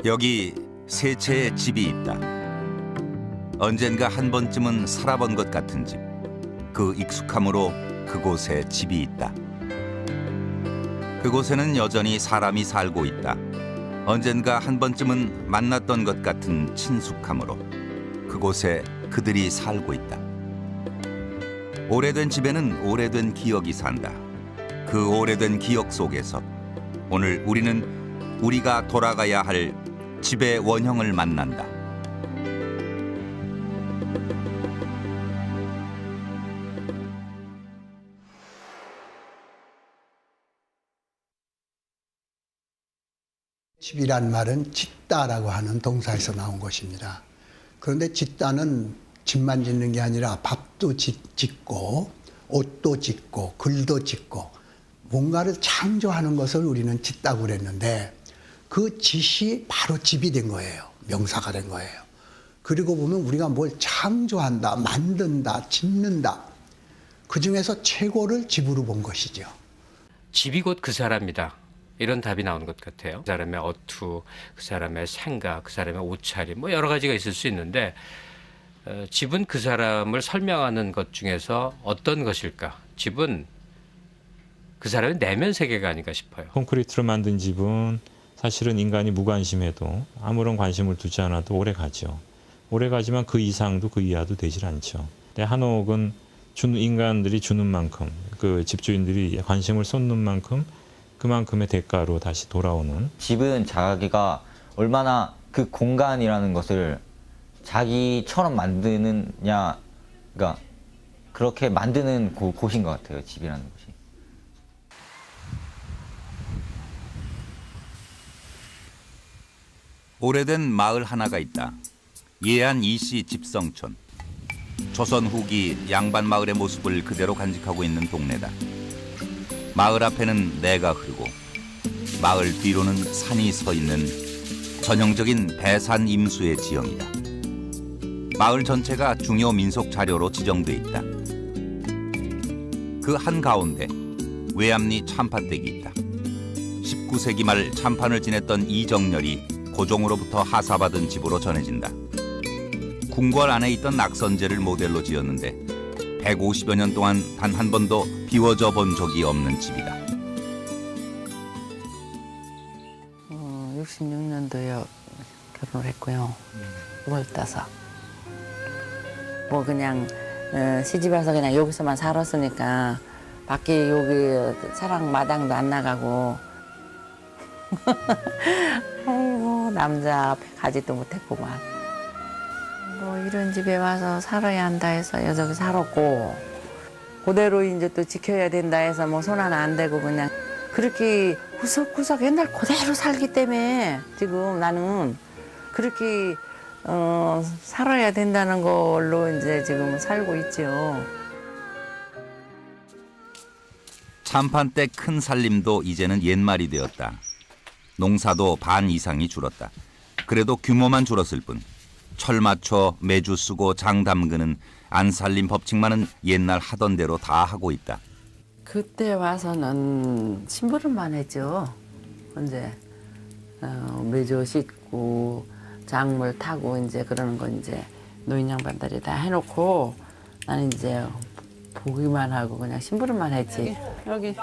여기 세 채의 집이 있다. 언젠가 한 번쯤은 살아본 것 같은 집. 그 익숙함으로 그곳에 집이 있다. 그곳에는 여전히 사람이 살고 있다. 언젠가 한 번쯤은 만났던 것 같은 친숙함으로 그곳에 그들이 살고 있다. 오래된 집에는 오래된 기억이 산다. 그 오래된 기억 속에서 오늘 우리는 우리가 돌아가야 할 집의 원형을 만난다. 집이란 말은 짓다라고 하는 동사에서 나온 것입니다. 그런데 짓다는 집만 짓는 게 아니라 밥도 짓고 옷도 짓고 글도 짓고 뭔가를 창조하는 것을 우리는 짓다고 그랬는데 그 짓이 바로 집이 된 거예요. 명사가 된 거예요. 그리고 보면 우리가 뭘 창조한다, 만든다, 짓는다. 그중에서 최고를 집으로 본 것이죠. 집이 곧 그 사람이다. 이런 답이 나오는 것 같아요. 그 사람의 어투, 그 사람의 생각, 그 사람의 옷차림 뭐 여러 가지가 있을 수 있는데 집은 그 사람을 설명하는 것 중에서 어떤 것일까? 집은 그 사람의 내면 세계가 아닌가 싶어요. 콘크리트로 만든 집은 사실은 인간이 무관심해도 아무런 관심을 두지 않아도 오래 가죠. 오래 가지만 그 이상도 그 이하도 되질 않죠. 근데 한옥은 인간들이 주는 만큼 그 집주인들이 관심을 쏟는 만큼 그만큼의 대가로 다시 돌아오는. 집은 자기가 얼마나 그 공간이라는 것을 자기처럼 만드느냐, 그러니까 그렇게 만드는 곳인 것 같아요. 집이라는 곳이. 오래된 마을 하나가 있다. 예안 이씨 집성촌. 조선 후기 양반 마을의 모습을 그대로 간직하고 있는 동네다. 마을 앞에는 내가 흐르고 마을 뒤로는 산이 서 있는 전형적인 배산 임수의 지형이다. 마을 전체가 중요 민속 자료로 지정돼 있다. 그 한가운데 외암리 참판댁이 있다. 19세기 말 참판을 지냈던 이정렬이 고종으로부터 하사받은 집으로 전해진다. 궁궐 안에 있던 낙선제를 모델로 지었는데 150여 년 동안 단 한 번도 비워져 본 적이 없는 집이다. 66년도에 결혼을 했고요. 25. 뭐 그냥 시집 와서 그냥 여기서만 살았으니까 밖에 여기 사랑 마당도 안 나가고 아이고 남자 앞에 가지도 못했구만. 뭐 이런 집에 와서 살아야 한다 해서 여기 살았고 그대로 이제 또 지켜야 된다 해서 뭐 손 하나 안 대고 그냥 그렇게 구석구석 옛날 그대로 살기 때문에 지금 나는 그렇게 살아야 된다는 걸로 이제 지금 살고 있죠. 참판 때 큰 살림도 이제는 옛말이 되었다. 농사도 반 이상이 줄었다. 그래도 규모만 줄었을 뿐 철 맞춰 매주 쓰고 장 담그는 안살림 법칙만은 옛날 하던 대로 다 하고 있다. 그때 와서는 심부름만 했죠. 이제 매주 씻고 작물 타고 이제 그러는 건 이제 노인 양반들이 다 해놓고 나는 이제 보기만 하고 그냥 심부름만 했지. 여기.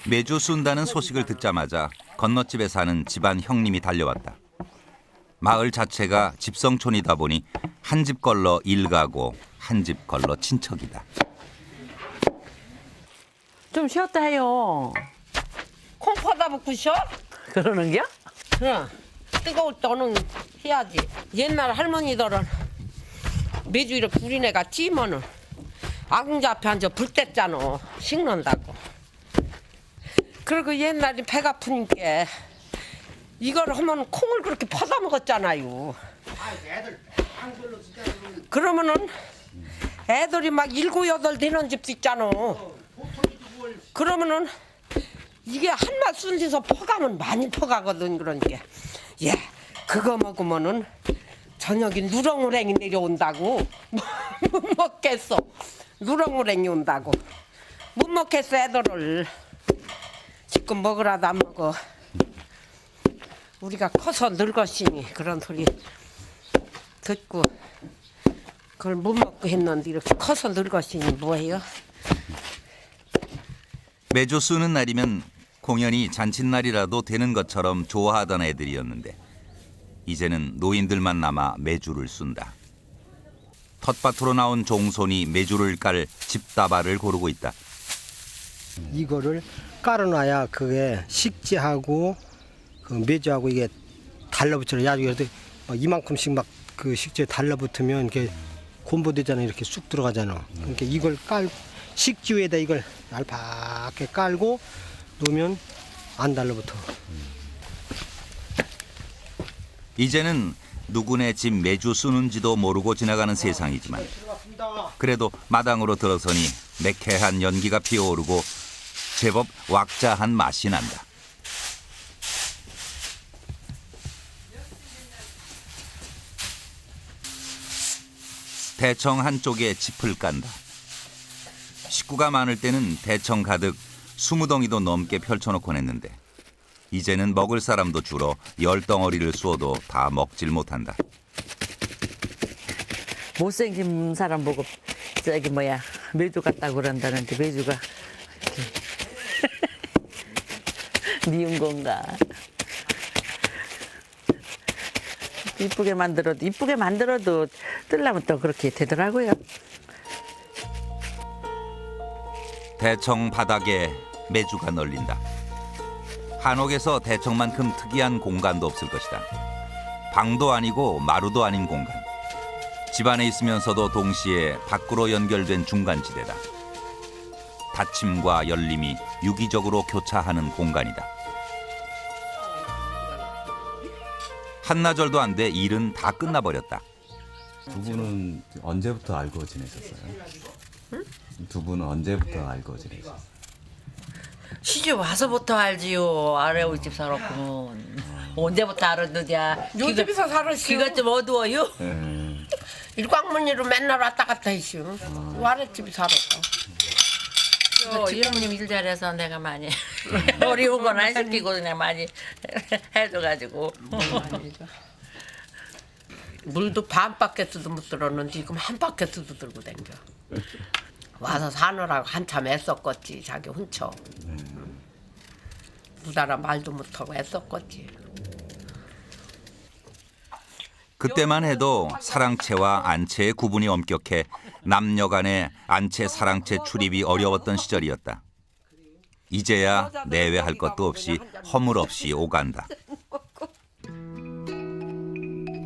매주 쏜다는 소식을 듣자마자 건너집에 사는 집안 형님이 달려왔다. 마을 자체가 집성촌이다 보니 한 집 걸러 일가고 한 집 걸러 친척이다. 좀 쉬었다 해요. 콩 퍼다 붓고 쉬어? 그러는 겨? 응. 뜨거울 때는 해야지. 옛날 할머니들은 매주 이렇게 우리네가 찌면은 아궁자 앞에 앉아 불 뗐잖아. 식는다고. 그리고 옛날에 배가 아프니까 이걸 하면 콩을 그렇게 퍼다 먹었잖아요. 그러면은 애들이 막 7, 8 되는 집도 있잖아. 그러면은 이게 한맛 순지서 퍼가면 많이 퍼가거든. 그러니까 예, 그거 먹으면은 저녁에 누렁우랭이 내려온다고. 못 먹겠어. 누렁우랭이 온다고. 못 먹겠어 애들을. 지금 먹으라도 안 먹어. 우리가 커서 늙었으니 그런 소리 듣고 그걸 못 먹고 했는데 이렇게 커서 늙었으니 뭐예요? 매주 쓰는 날이면 공연히 잔칫날이라도 되는 것처럼 좋아하던 애들이었는데 이제는 노인들만 남아 매주를 쓴다. 텃밭으로 나온 종손이 매주를 깔 집다발을 고르고 있다. 이거를 깔아놔야 그게 식지하고 그 매주하고 이게 달라붙어요. 나중에 이만큼씩 막 그 식지에 달라붙으면 이렇게 곰보되잖아. 이렇게 쑥 들어가잖아. 그러니까 이걸 식지 위에다 이걸 얄팍하게 깔고 놓으면 안 달라붙어. 이제는 누구네 집 매주 쓰는지도 모르고 지나가는 세상이지만 그래도 마당으로 들어서니 매캐한 연기가 피어오르고 제법 왁자한 맛이 난다. 대청 한쪽에 짚을 깐다. 식구가 많을 때는 대청 가득 20덩이도 넘게 펼쳐놓곤 했는데 이제는 먹을 사람도 줄어 10덩어리를 쏘도 다 먹질 못한다. 못생긴 사람 보고 저기 뭐야 매주 같다고 그런다는데 매주가 이렇게 미운 건가? 이쁘게 만들어도 뜰려면 또 그렇게 되더라고요. 대청 바닥에 매주가 널린다. 한옥에서 대청만큼 특이한 공간도 없을 것이다. 방도 아니고 마루도 아닌 공간. 집안에 있으면서도 동시에 밖으로 연결된 중간지대다. 닫힘과 열림이 유기적으로 교차하는 공간이다. 한나절도 안 돼 일은 다 끝나버렸다. 두 분은 언제부터 알고 지내셨어요? 응? 두 분은 언제부터 알고 지내셨어요? 시집 와서부터 알지요. 아래 우리 집 살았구먼. 언제부터 알았느냐. 요 집에서 살았어요. 귀가 좀 어두워요. 일광문이로 맨날 왔다 갔다 했어요. 아랫집에 살았어. 지금님 일 잘해서 내가 많이 어려운 건 안 시키고 그냥 많이 해줘가지고. 물도 반 바켓도 못 들었는데 지금 한 바켓도 들고 댕겨. 와서 사느라고 한참 애썼겠지. 자기 훔쳐. 무다라 말도 못하고 애썼겠지. 그때만 해도 사랑채와 안채의 구분이 엄격해 남녀 간의 안채 사랑채 출입이 어려웠던 시절이었다. 이제야 내외할 것도 없이 허물 없이 오간다.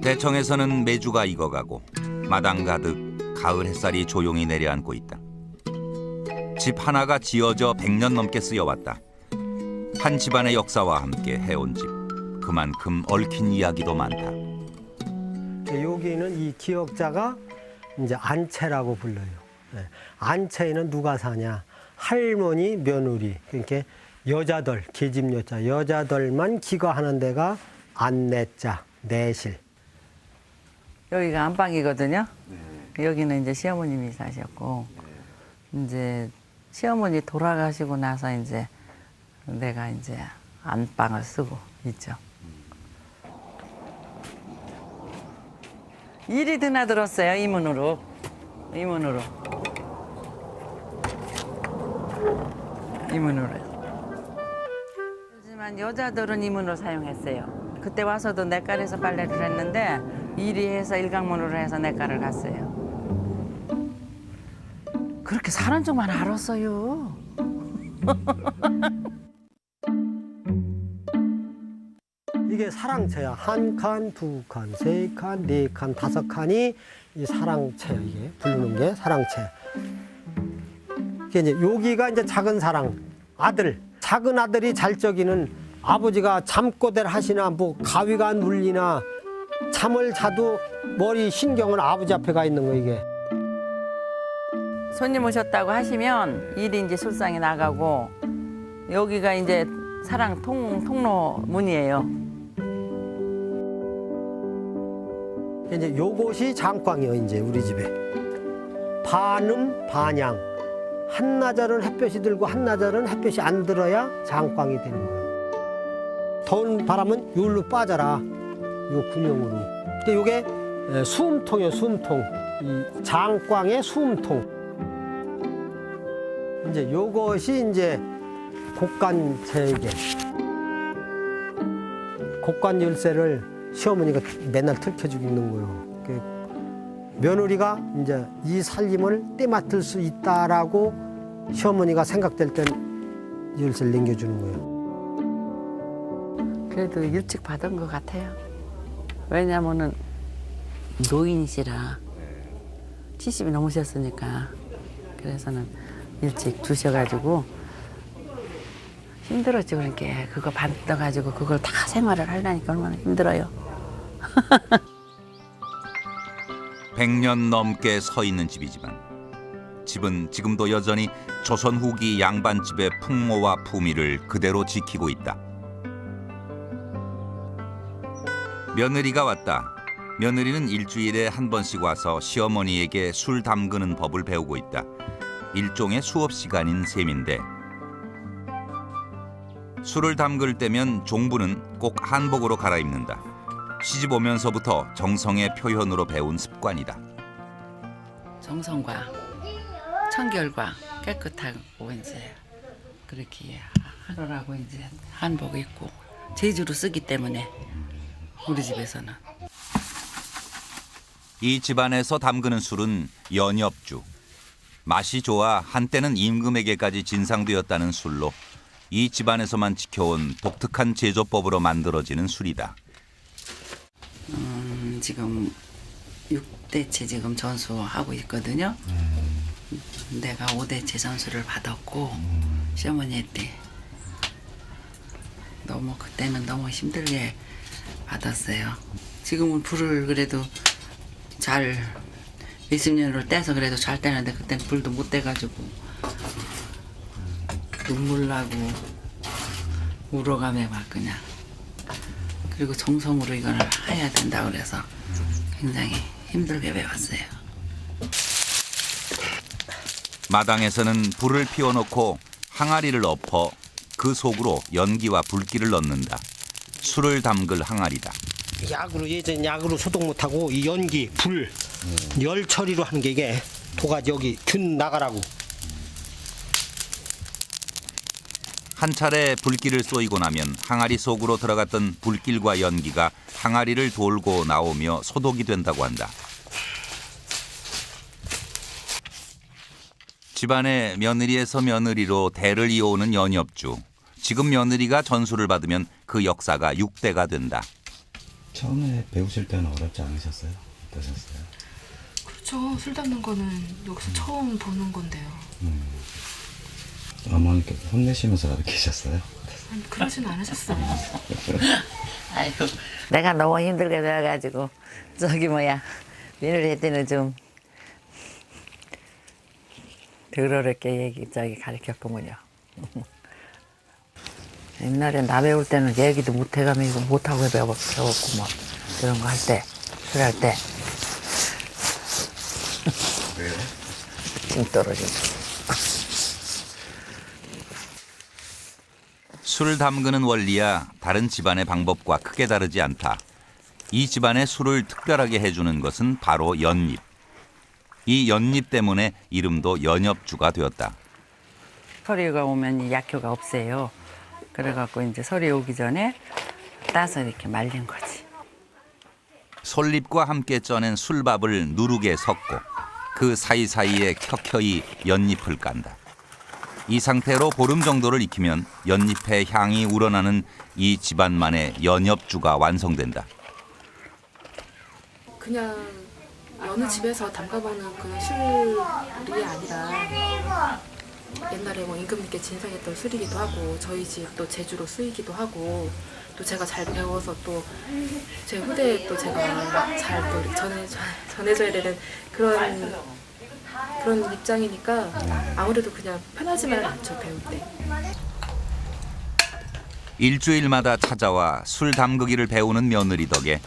대청에서는 매주가 익어가고 마당 가득 가을 햇살이 조용히 내려앉고 있다. 집 하나가 지어져 100년 넘게 쓰여왔다. 한 집안의 역사와 함께 해온 집. 그만큼 얽힌 이야기도 많다. 여기는 이 기역자가 이제 안채라고 불러요. 네. 안채에는 누가 사냐? 할머니, 며느리. 그러니까 여자들, 계집 여자, 여자들만 기거하는 데가 안내자, 내실. 여기가 안방이거든요. 여기는 이제 시어머님이 사셨고 이제 시어머니 돌아가시고 나서 이제 내가 이제 안방을 쓰고 있죠. 일이 드나들었어요. 이 문으로. 이 문으로. 이 문으로. 하지만 여자들은 이 문을 사용했어요. 그때 와서도 냇가에서 빨래를 했는데 일이 해서 일강문으로 해서 냇가를 갔어요. 그렇게 사는 줄만 알았어요. 이게 사랑채야. 한 칸, 두 칸, 세 칸, 네 칸, 다섯 칸이 이 사랑채야. 이게 부르는 게 사랑채. 이게 이제 여기가 이제 작은 사랑 아들. 작은 아들이 잘 적이는 아버지가 잠꼬대를 하시나 뭐 가위가 눌리나 잠을 자도 머리 신경은 아버지 앞에 가 있는 거 이게. 손님 오셨다고 하시면 일이 이제 술상에 나가고 여기가 이제 사랑 통로 문이에요. 이제 요것이 장광이요, 이제 우리 집에. 반음, 반양. 한나절은 햇볕이 들고 한나절은 햇볕이 안 들어야 장광이 되는 거예요. 더운 바람은 요로 빠져라. 요 근형으로. 근데 요게 수음통이에요, 수음통. 이 장광의 수음통. 이제 요것이 이제 곡간 체계. 곡간 열쇠를 시어머니가 맨날 틀켜주고 있는 거예요. 며느리가 이제 이 살림을 떼맡을 수 있다라고 시어머니가 생각될 땐 열쇠를 남겨주는 거예요. 그래도 일찍 받은 것 같아요. 왜냐면은 노인이시라 70이 넘으셨으니까 그래서는 일찍 주셔가지고 힘들었죠. 그러니까 그거 받아가지고 그걸 다 생활을 하려니까 얼마나 힘들어요. 100년 넘게 서 있는 집이지만 집은 지금도 여전히 조선 후기 양반집의 풍모와 품위를 그대로 지키고 있다. 며느리가 왔다. 며느리는 일주일에 한 번씩 와서 시어머니에게 술 담그는 법을 배우고 있다. 일종의 수업 시간인 셈인데 술을 담글 때면 종부는 꼭 한복으로 갈아입는다. 시집 오면서부터 정성의 표현으로 배운 습관이다. 정성과 청결과 깨끗하고 이제 그렇게 하루라고 이제 한복 입고 제주로 쓰기 때문에 우리 집에서는. 이 집안에서 담그는 술은 연엽주. 맛이 좋아 한때는 임금에게까지 진상되었다는 술로 이 집안에서만 지켜온 독특한 제조법으로 만들어지는 술이다. 지금 6대째 지금 전수하고 있거든요. 내가 5대째 전수를 받았고 시어머니 때 너무 그때는 너무 힘들게 받았어요. 지금은 불을 그래도 잘 몇십 년을 떼서 그래도 잘 떼는데 그때는 불도 못 떼가지고 눈물 나고 울어가며 막 그냥. 그리고 정성으로 이걸 해야 된다 그래서 굉장히 힘들게 배웠어요. 마당에서는 불을 피워놓고 항아리를 엎어 그 속으로 연기와 불기를 넣는다. 술을 담글 항아리다. 약으로 예전 약으로 소독 못하고 이 연기, 불, 열 처리로 하는 게 이게 도가지 여기 균 나가라고. 한 차례 불길을 쏘이고 나면 항아리 속으로 들어갔던 불길과 연기가 항아리를 돌고 나오며 소독이 된다고 한다. 집안의 며느리에서 며느리로 대를 이어오는 연엽주. 지금 며느리가 전수를 받으면 그 역사가 6대가 된다. 처음에 배우실 때는 어렵지 않으셨어요? 어떠셨어요? 그렇죠. 술 담는 거는 여기서 처음 보는 건데요. 어머니께 혼내시면서 가르치셨어요? 아니, 그러진 않으셨어요. 아이고, 내가 너무 힘들게 배워가지고 저기 뭐야 며느리 때는 좀 더럽게 가르쳤군요. 옛날에 나 배울 때는 얘기도 못해가지고 못하고 배웠고 뭐 그런 거 할 때, 술 할 때. 왜요? 침 떨어지고. 술 담그는 원리야 다른 집안의 방법과 크게 다르지 않다. 이 집안의 술을 특별하게 해주는 것은 바로 연잎. 이 연잎 때문에 이름도 연엽주가 되었다. 서리가 오면 이 약효가 없어요. 그래갖고 이제 서리 오기 전에 따서 이렇게 말린 거지. 솔잎과 함께 쪄낸 술밥을 누룩에 섞고 그 사이사이에 켜켜이 연잎을 깐다. 이 상태로 보름 정도를 익히면 연잎의 향이 우러나는 이 집안만의 연엽주가 완성된다. 그냥 어느 집에서 담가먹는 그런 술이 아니라 옛날에 뭐 임금님께 진상했던 술이기도 하고 저희 집 또 제주로 쓰이기도 하고 또 제가 잘 배워서 또 제 후대에 또 제가 잘 또 전해줘야 되는 그런 입장이니까 아무래도 그냥 편하지만은 않죠, 배울 때. 일주일마다 찾아와 술 담그기를 배우는 며느리 덕에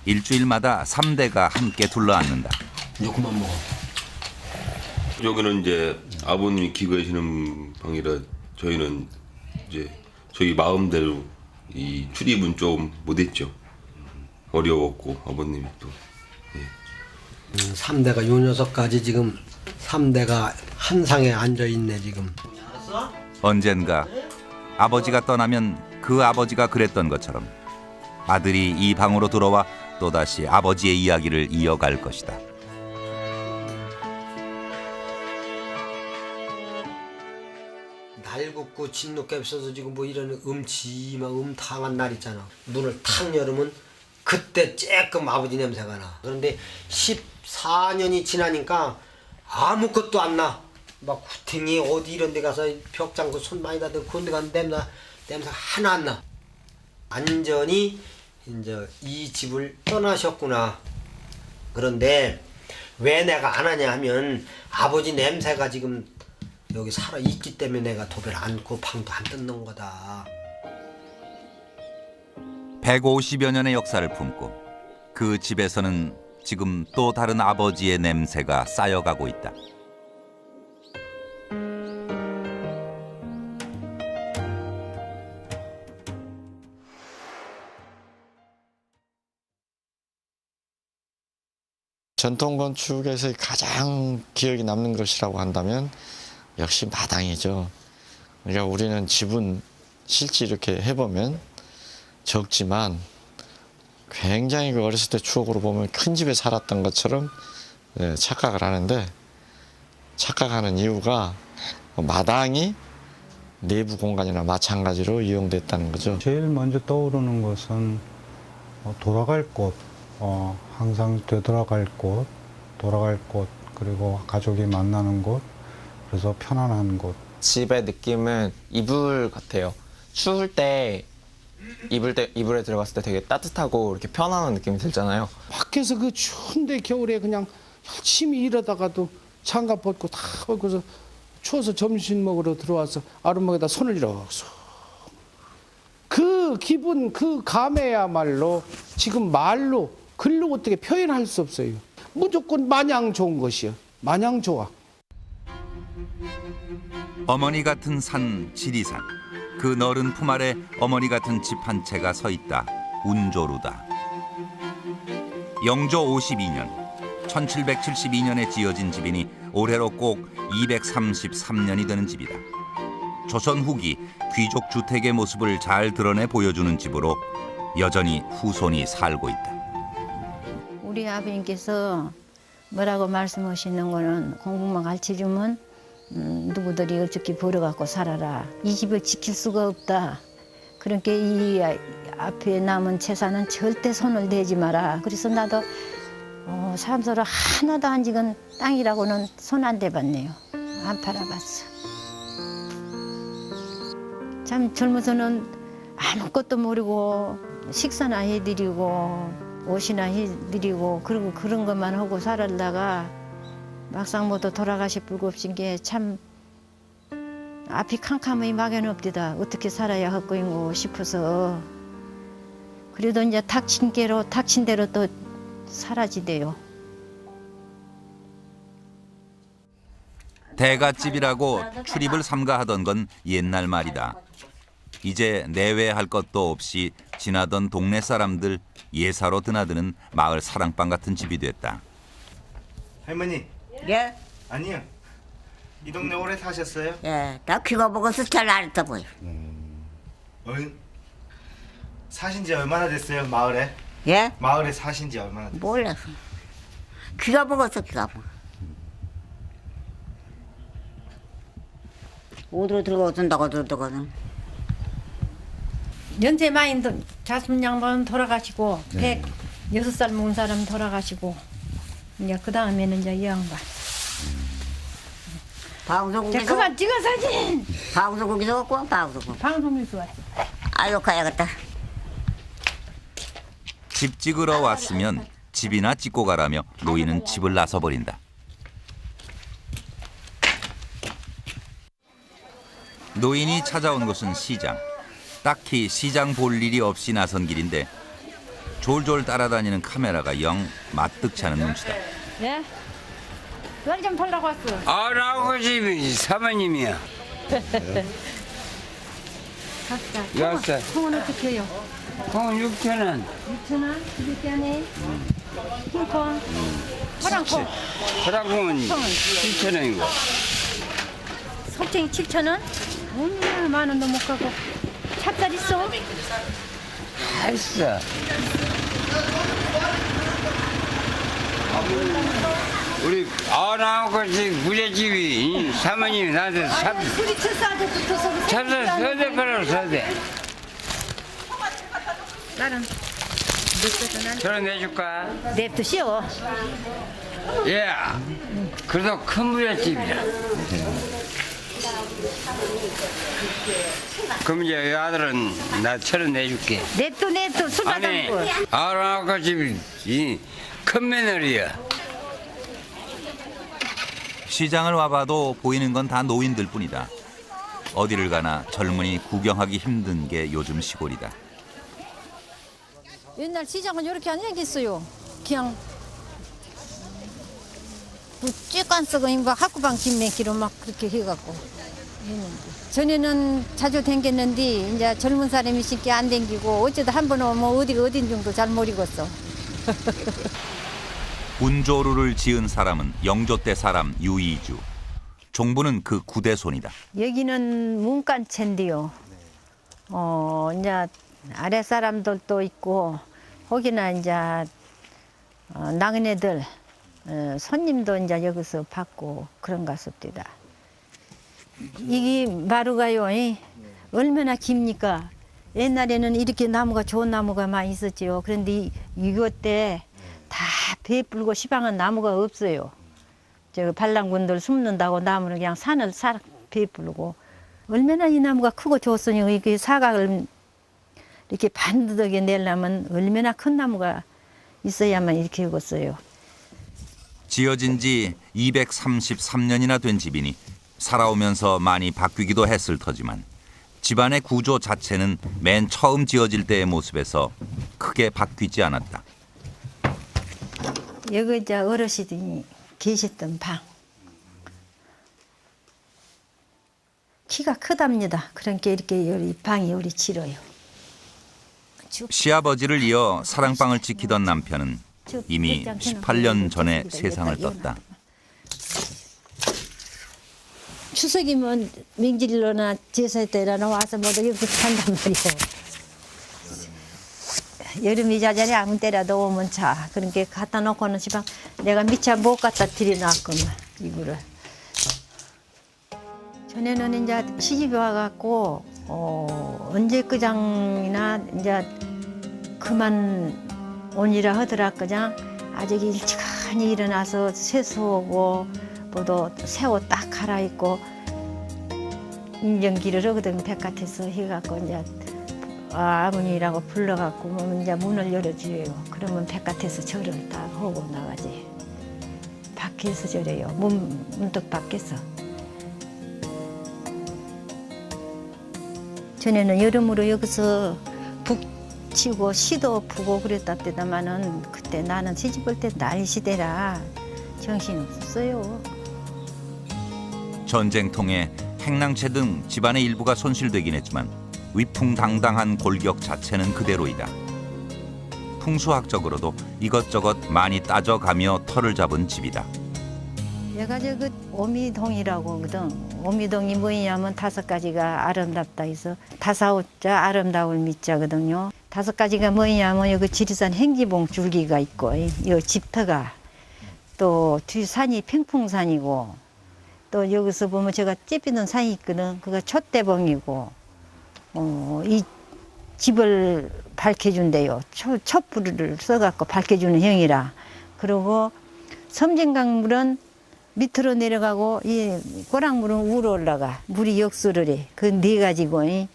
일주일마다 3대가 함께 둘러앉는다. 이제 그만 먹어. 여기는 이제 아버님이 기거하시는 방이라 저희는 이제 저희 마음대로 이 출입은 좀 못했죠. 어려웠고 아버님이 또. 3대가 요 녀석까지 지금 3대가 한 상에 앉아 있네 지금. 언젠가 아버지가 떠나면 그 아버지가 그랬던 것처럼 아들이 이 방으로 들어와 또다시 아버지의 이야기를 이어갈 것이다. 날 굽고 진돗개 없어서 지금 뭐 이런 음탕한 날 있잖아. 문을 탁 열으면 그때 쬐끔 아버지 냄새가 나. 그런데 14년이 지나니까 아무것도 안 나. 막 구탱이 어디 이런 데 가서 벽장고 손 많이 닿던 그런 데 가면 냄새가 하나 안 나. 완전히 이제 이 집을 떠나셨구나. 그런데 왜 내가 안 하냐 하면 아버지 냄새가 지금 여기 살아 있기 때문에 내가 도배를 안고 방도 안 뜯는 거다. 150여 년의 역사를 품고 그 집에서는 지금 또 다른 아버지의 냄새가 쌓여가고 있다. 전통 건축에서 가장 기억이 남는 것이라고 한다면 역시 마당이죠. 그러니까 우리는 집은 실제 이렇게 해보면 적지만 굉장히 그 어렸을 때 추억으로 보면 큰 집에 살았던 것처럼 착각을 하는데, 착각하는 이유가 마당이 내부 공간이나 마찬가지로 이용됐다는 거죠. 제일 먼저 떠오르는 것은 돌아갈 곳, 항상 되돌아갈 곳, 그리고 가족이 만나는 곳, 그래서 편안한 곳. 집의 느낌은 이불 같아요. 추울 때 이불에 들어갔을 때 되게 따뜻하고 이렇게 편안한 느낌이 들잖아요. 밖에서 그 추운데 겨울에 그냥 열심히 일하다가도 장갑 벗고 다 벗고서 추워서 점심 먹으러 들어와서 아랫목에다 손을 이렇게 그 기분, 그 감회야말로 지금 말로 글로 어떻게 표현할 수 없어요. 무조건 마냥 좋은 것이요. 마냥 좋아. 어머니 같은 산 지리산, 그 너른 품 아래 어머니 같은 집 한 채가 서 있다. 운조루다. 영조 52년 1772년에 지어진 집이니 올해로 꼭 233년이 되는 집이다. 조선 후기 귀족 주택의 모습을 잘 드러내 보여주는 집으로 여전히 후손이 살고 있다. 우리 아버님께서 뭐라고 말씀하시는 거는 공부만 가르쳐주면 누구들이 어떻게 벌어갖고 살아라. 이 집을 지킬 수가 없다. 그러니까 이 앞에 남은 재산은 절대 손을 대지 마라. 그래서 나도 사람서로 하나도 안 지은 땅이라고는 손 안 대봤네요. 안 팔아봤어. 참 젊어서는 아무것도 모르고 식사나 해드리고 옷이나 해드리고 그리고 그런 것만 하고 살았다가 막상 모두 돌아가시 불급신 게 참 앞이 캄캄하니 막연 없디다. 어떻게 살아야 할 거인고 싶어서 그래도 이제 닥친 대로 또 사라지대요. 대갓집이라고 출입을 삼가하던 건 옛날 말이다. 이제 내외할 것도 없이 지나던 동네 사람들 예사로 드나드는 마을 사랑방 같은 집이 됐다. 할머니. 예? 아니요. 이 동네 오래 사셨어요? 예, 나 귀가 먹어서 잘 안 했다 보여. 사신 지 얼마나 됐어요, 마을에? 예? 마을에 사신 지 얼마나 됐어요? 몰라. 귀가 먹어서 귀가 먹어. 어디로 들어가든다고 들어가든. 연세 많이 자손 양반 돌아가시고 106살 먹은 사람 돌아가시고 이제 그 다음에는 이제 이 양반. 방송국에서 그만 찍어 사진. 방송국에서 왔고 방송국. 방송국에서 왔어. 아유 가야겠다. 집 찍으러 왔으면 집이나 찍고 가라며 노인은 집을 나서버린다. 노인이 찾아온 곳은 시장. 딱히 시장 볼 일이 없이 나선 길인데 졸졸 따라다니는 카메라가 영 마뜩치 않은 눈치다. 네? 뭘 좀 보려고 왔어. 9 집이지, 사모님이야. 값싸. 값싸. 콩은 어떻게 해요? 콩은 6,000원. 6,000원? 이렇게 하네. 흰콩. 호랑콩. 호랑콩은 7,000원이고. 솔직히 7,000원? 얼마나 만 원도 못 가고. 찹쌀 있어? 다 있어. 우리 아나하고씩 부잣집이 사모님이 나한테 술이 칠사한테 붙어서 찹쌀 서대 팔아로 서대. 나는 저런 내줄까? 냅도 쉬워. 예. 그래도 큰 부잣집이야. 그럼 이제 이 아들은 나 1,000원 내줄게. 냅도 술 아니, 받은 거. 아나하고 집이 큰 며느리야. 시장을 와봐도 보이는 건 다 노인들 뿐이다. 어디를 가나 젊은이 구경하기 힘든 게 요즘 시골이다. 옛날 시장은 이렇게 안 생겼어요. 그냥 뭐 쬐깐 쓰고 뭐 학구방 김맥기로 막 그렇게 해갖고 했는데. 전에는 자주 댕겼는데 이제 젊은 사람이 쉽게 안 댕기고 어쩌다 한 번 오면 어디가 어딘 정도 잘 모르겠어. 운조루를 지은 사람은 영조 때 사람 유이주. 종부는 그 구대손이다. 여기는 문간채인데요. 이제 아래 사람들도 있고 거기나 이제 나그네들 손님도 이제 여기서 받고 그런가 습니다. 이게 마루가요. 얼마나 깁니까? 옛날에는 이렇게 나무가 좋은 나무가 많이 있었지요. 그런데 이것 때 다 베풀고 시방은 나무가 없어요. 저 반란군들 숨는다고 나무를 그냥 산을 싹 베풀고 얼마나 이 나무가 크고 좋으니 이게 사각을 이렇게 반듯하게 내려면 얼마나 큰 나무가 있어야만 이렇게 익었어요. 지어진 지 233년이나 된 집이니 살아오면서 많이 바뀌기도 했을 터지만 집안의 구조 자체는 맨 처음 지어질 때의 모습에서 크게 바뀌지 않았다. 여기 이제 어르신이 계셨던 방. 키가 크답니다. 그러니까 이렇게 우리 방이 우리 지러요. 시아버지를 이어 사랑방을 지키던 남편은 이미 18년 전에 세상을 떴다. 추석이면 명절이나 제사 때나 와서 모두 여기 산단 말이에요. 여름이 자자리 아무 때라도 오면 자. 그러니까 갖다 놓고는 시방 내가 미처 못 갖다 드려놨구만 이거를. 전에는 이제 시집이 와갖고 언제 그장이나 이제 그만 오니라 하더라 그냥 아직 일찍하니 일어나서 세수하고 뭐도 새 옷 딱 갈아입고 인정기를 하거든 바깥에서 해갖고 이제 아버님이라고 불러갖고 이제 문을 열어줘요. 그러면 바깥에서 절을 딱 하고 나가지. 밖에서 절해요. 문득 밖에서. 전에는 여름으로 여기서 북치고 시도 푸고 그랬답니다마는 그때 나는 시집올 때 난리 시대라 정신 없었어요. 전쟁통에 행랑채 등 집안의 일부가 손실되긴 했지만 위풍당당한 골격 자체는 그대로이다. 풍수학적으로도 이것저것 많이 따져가며 터를 잡은 집이다. 얘가 그 오미동이라고 하거든. 오미동이 뭐냐면 5가지가 아름답다 해서 5자 아름다울 미자거든요. 5가지가 뭐냐면 여기 지리산 행지봉 줄기가 있고 이 집터가 또 뒤산이 팽풍산이고 또 여기서 보면 제가 찌비는 산이 있거든. 그거 촛대봉이고 이 집을 밝혀준대요. 촛불을 써갖고 밝혀주는 형이라. 그리고 섬진강물은 밑으로 내려가고 이 고랑물은 위로 올라가. 물이 역수를 해. 그 4가지고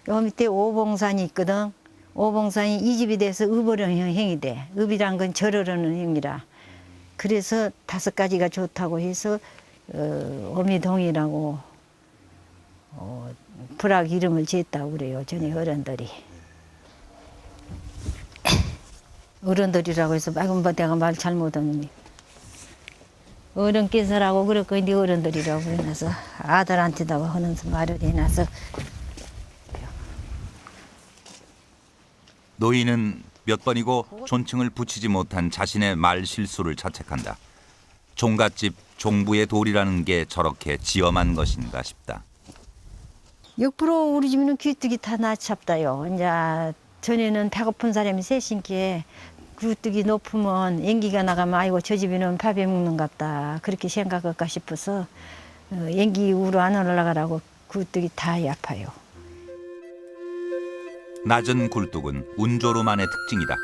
요 밑에 오봉산이 있거든. 오봉산이 이 집이 돼서 읍어령 형이 돼. 읍이란 건 절어르는 형이라. 그래서 5가지가 좋다고 해서 오미동이라고 불악 이름을 지었다고 그래요. 전에 어른들이. 어른들이라고 해서 내가 말 잘못했니. 어른께서라고 그랬고 이제 어른들이라고 해놔서 아들한테다가 하는 말을 해놔서 노인은 몇 번이고 존칭을 붙이지 못한 자신의 말 실수를 자책한다. 종갓집 종부의 돌이라는 게 저렇게 지엄한 것인가 싶다. 역부로 우리 집은 귀뚜기 다 나찹다요. 이제 전에는 배고픈 사람이 셋인게 귀뚜기 높으면 연기가 나가면 아이고 저 집에는 밥에 먹는갑다 그렇게 생각할까 싶어서 연기 위로 안 올라가라고 굴뚝이 다 아파요. 낮은 굴뚝은 운조로만의 특징이다.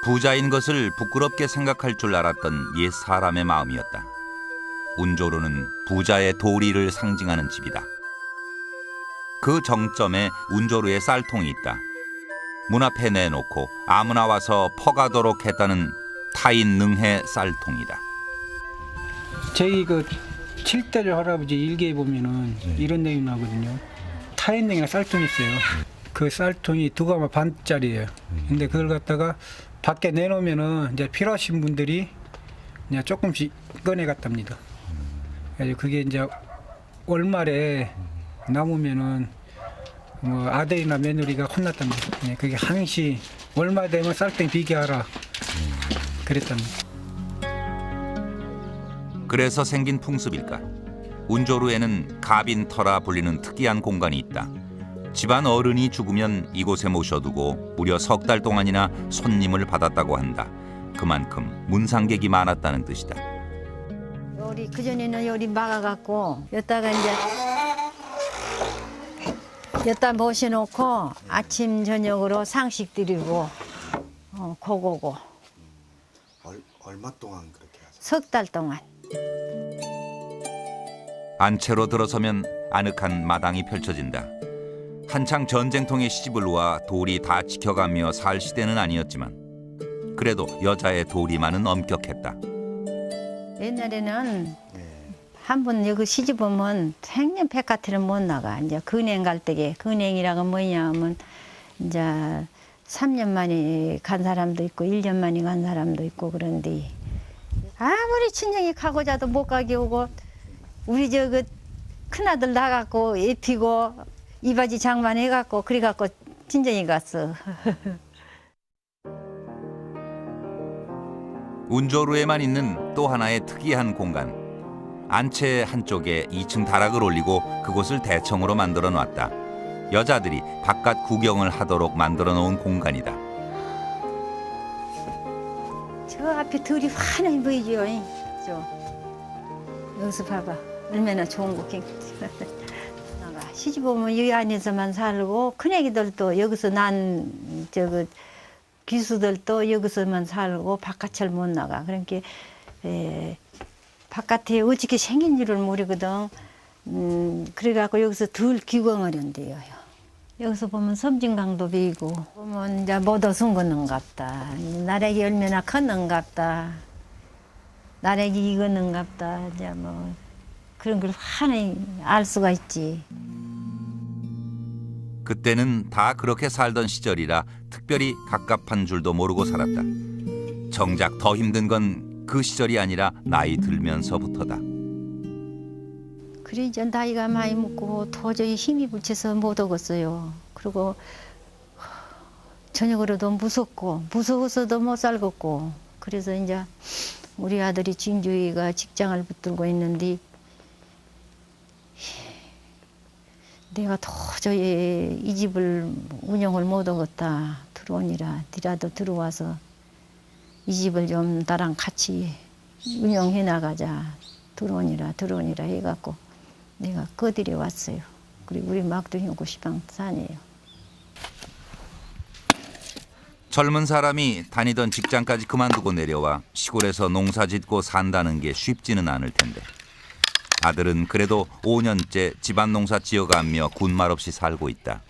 부자인 것을 부끄럽게 생각할 줄 알았던 옛 사람의 마음이었다. 운조로는 부자의 도리를 상징하는 집이다. 그 정점에 운조로의 쌀통이 있다. 문 앞에 내놓고 아무나 와서 퍼가도록 했다는 타인 능해 쌀통이다. 저희 그 7대 할아버지 일기에 보면은 이런 내용이 나거든요. 타인능이나 쌀통이 있어요. 그 쌀통이 2가마 반짜리예요. 근데 그걸 갖다가 밖에 내놓으면은 이제 필요하신 분들이 그냥 조금씩 꺼내 갔답니다. 그래서 그게 이제 월말에 남으면은 뭐 아들이나 며느리가 혼났답니다. 그게 항시 월말 되면 쌀통 비교하라 그랬답니다. 그래서 생긴 풍습일까? 운조루에는 가빈터라 불리는 특이한 공간이 있다. 집안 어른이 죽으면 이곳에 모셔두고 무려 석 달 동안이나 손님을 받았다고 한다. 그만큼 문상객이 많았다는 뜻이다. 요리 그전에는 요리 막아갖고 여기다가 이제 여기다 모셔놓고 아침 저녁으로 상식 드리고 그거고. 얼마 동안 그렇게 하세요? 석 달 동안. 안채로 들어서면 아늑한 마당이 펼쳐진다. 한창 전쟁통에 시집을 와 돌이 다 지켜가며 살 시대는 아니었지만 그래도 여자의 도리만은 엄격했다. 옛날에는 한 번 여기 시집 오면 생년 백화트는 못 나가. 이제 근행 갈 때게 근행이라고 뭐냐면 이제 3년 만에 간 사람도 있고 1년 만에 간 사람도 있고 그런데 아무리 친정이 가고자도 못 가게 오고 우리 저 그 큰아들 나갖고 입히고 이바지 장만해갖고 그래갖고 친정이 갔어. 운조루에만 있는 또 하나의 특이한 공간. 안채 한쪽에 2층 다락을 올리고 그곳을 대청으로 만들어 놨다. 여자들이 바깥 구경을 하도록 만들어 놓은 공간이다. 저 앞에 들이 환하게 보이죠? 여기서 봐봐. 얼마나 좋은 거 시집 오면 여기 안에서만 살고 큰애기들도 여기서 난 저거 기수들도 여기서만 살고 바깥을 못 나가. 그러니까 바깥에 어떻게 생긴 줄을 모르거든. 그래갖고 여기서 덜 귀광을 한대요. 여기서 보면 섬진강도 보이고 보면 이제 못 얻은 거는갑다. 나래기 얼마나 컸는갑다. 나래기 이거는갑다. 이제 뭐 그런 걸 환히 알 수가 있지. 그때는 다 그렇게 살던 시절이라 특별히 갑갑한 줄도 모르고 살았다. 정작 더 힘든 건 그 시절이 아니라 나이 들면서부터다. 그래 이제 나이가 많이 먹고 도저히 힘이 붙여서 못 오겠어요. 그리고 저녁으로도 무섭고 무서워서도 못 살겠고 그래서 이제 우리 아들이 진주이가 직장을 붙들고 있는데 내가 도저히 이 집을 운영을 못 하겠다. 들어오니라. 니라도 들어와서 이 집을 좀 나랑 같이 운영해 나가자. 들어오니라 해갖고 내가 거들여 왔어요. 그리고 우리 막둥이 고시방 산이에요. 젊은 사람이 다니던 직장까지 그만두고 내려와 시골에서 농사 짓고 산다는 게 쉽지는 않을 텐데 아들은 그래도 5년째 집안 농사 지어가며 군말 없이 살고 있다.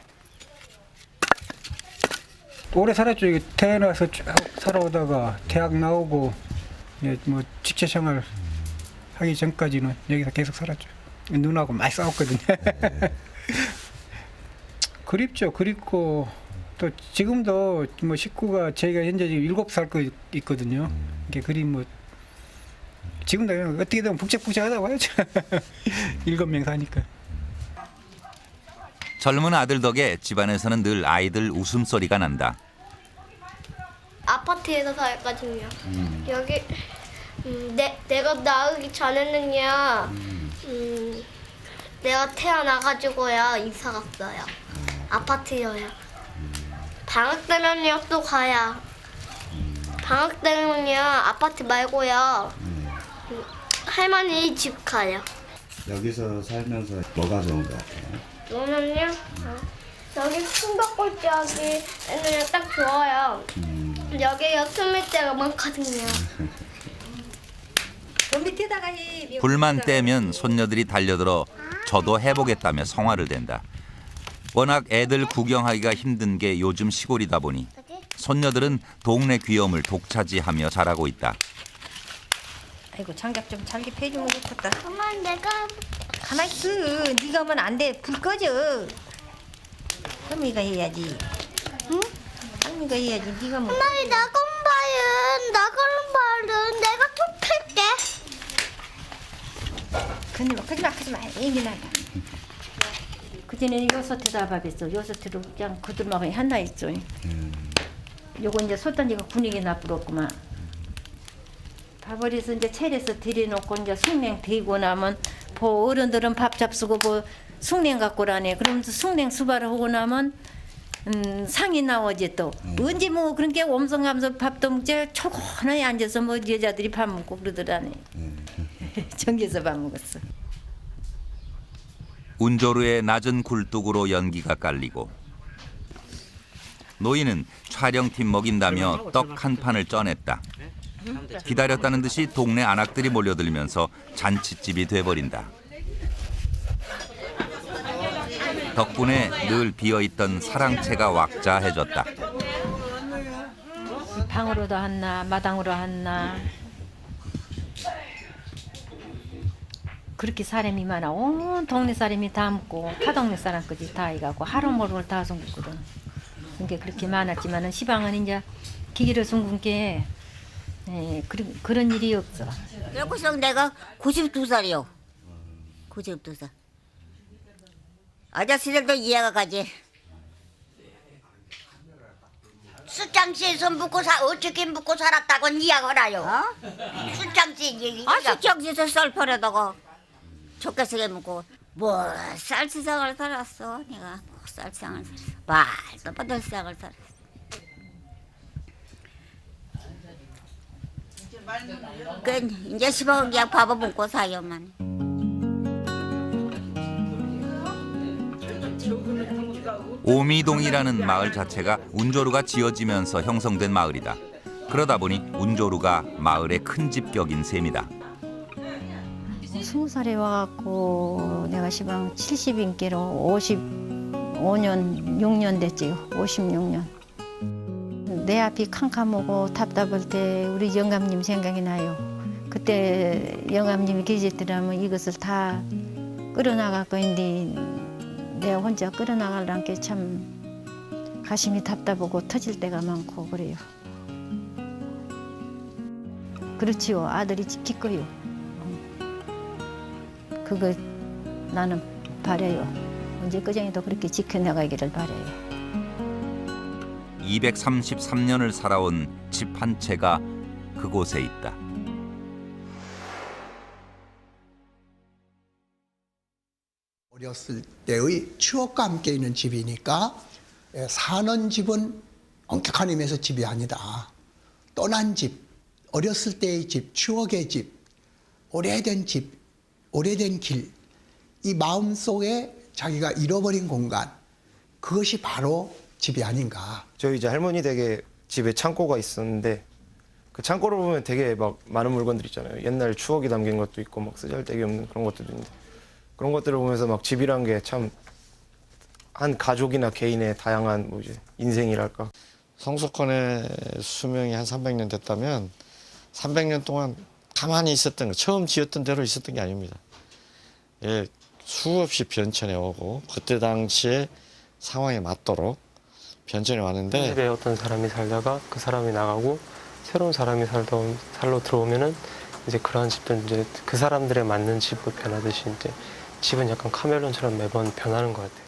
오래 살았죠. 태어나서 쭉 살아오다가 대학 나오고 뭐 직장생활 하기 전까지는 여기서 계속 살았죠. 누나하고 많이 싸웠거든요. 그립죠. 그립고 또 지금도 뭐 식구가 저희가 현재 지금 7살 거 있거든요. 이게 그림 뭐 지금도 어떻게 되면 북적북적하다고 하죠. 7명 사니까. 젊은 아들 덕에 집안에서는 늘 아이들 웃음소리가 난다. 아파트에서 살거든요. 여기 내가 나오기 전에는요. 내가 태어나가지고요 이사 갔어요. 아파트요요. 방학 되면요 또 가요. 방학 되면요 아파트 말고요 할머니 집 가요. 여기서 살면서 뭐가 좋은 것 같아요? 저는요 여기 숨바꼭질하기에는 딱 좋아요. 여기요 숨을 데가 많거든요. 불만 떼면 손녀들이 달려들어 저도 해보겠다며 성화를 댄다. 워낙 애들 구경하기가 힘든 게 요즘 시골이다 보니 손녀들은 동네 귀염을 독차지하며 자라고 있다. 아이고 장작 좀 잘게 패주면 좋겠다. 엄마 내가 가만히 있어. 네가 하면 안 돼. 불 꺼져. 할미가 해야지. 응? 할미가 해야지. 네가 뭐. 엄마 나가는 내가 좀 팰게. 그러지 마. 이미 나가. 그전에 요소트다 밥했어. 요소트로 그냥 그들만 하나 있어. 요거 이제 솥단지가 분위기 나쁘겠구만. 밥을해서 이제 차려서 들여놓고 이제 숭냉 데고 나면 어른들은 밥 잡수고 숭냉 갖고 라네. 그러면서 숭냉 수발을 하고 나면 상이 나오지 또. 언제 뭐 그런 게 옴성감서 밥도 먹지 초건하게 앉아서 여자들이 밥 먹고 그러더라네. 전기에서 밥 먹었어. 운조루의 낮은 굴뚝으로 연기가 깔리고 노인은 촬영팀 먹인다며 떡 한 판을 쪄냈다. 기다렸다는 듯이 동네 안악들이 몰려들면서 잔칫집이 돼버린다. 덕분에 늘 비어있던 사랑채가 왁자해졌다. 방으로도 한나 마당으로 한나 그렇게 사람이 많아. 온 동네 사람이 다 먹고 타동네 사람까지 다 해가고 하루모를 다 숨겼거든. 그러니까 그렇게 많았지만은 시방은 이제 기계를 숨긴 게 그런 일이 없어. 여기서 내가 92살이요. 92살. 아저씨들도 이해가 가지. 수장시에서 어떻게 묵고 살았다고 이야기하라요. 수장시 수장시에서 쌀 팔아다가 족가스게 묵고 뭐 쌀시장을 살았어. 내가 뭐 쌀시장을 살았어. 말도 못할 시장을 살았어. 그 이제 시방 그냥 밥을 먹고 사요만. 오미동이라는 마을 자체가 운조루가 지어지면서 형성된 마을이다. 그러다 보니 운조루가 마을의 큰 집격인 셈이다. 20살에 와갖고 내가 시방 70인께로 55년, 6년 됐지. 56년. 내 앞이 캄캄하고 답답할 때 우리 영감님 생각이 나요. 그때 영감님이 계셨더라면 이것을 다 끌어나갈 거인데 내가 혼자 끌어나가려는 게 참 가슴이 답답하고 터질 때가 많고 그래요. 그렇지요. 아들이 지킬 거요. 그거 나는 바라요. 언제까지도 그렇게 지켜나가기를 바라요. 233년을 살아온 집 한 채가 그곳에 있다. 어렸을 때의 추억과 함께 있는 집이니까 사는 집은 엄격한 의미에서 집이 아니다. 떠난 집, 어렸을 때의 집, 추억의 집, 오래된 집, 오래된 길, 이 마음속에 자기가 잃어버린 공간, 그것이 바로 집이 아닌가. 저희 이제 할머니 댁에 집에 창고가 있었는데 그 창고를 보면 되게 막 많은 물건들 있잖아요. 옛날 추억이 담긴 것도 있고 막 쓰잘데기 없는 그런 것들도 있는데 그런 것들을 보면서 막 집이란 게 참 한 가족이나 개인의 다양한 뭐 이제 인생이랄까. 성소권의 수명이 한 300년 됐다면 300년 동안 가만히 있었던 거, 처음 지었던 대로 있었던 게 아닙니다. 예, 수없이 변천해 오고 그때 당시에 상황에 맞도록 변천해 왔는데 집에 어떤 사람이 살다가 그 사람이 나가고 새로운 사람이 살러 들어오면은 이제 그러한 집들 이제 그 사람들에 맞는 집으로 변하듯이 이제 집은 약간 카멜론처럼 매번 변하는 것 같아요.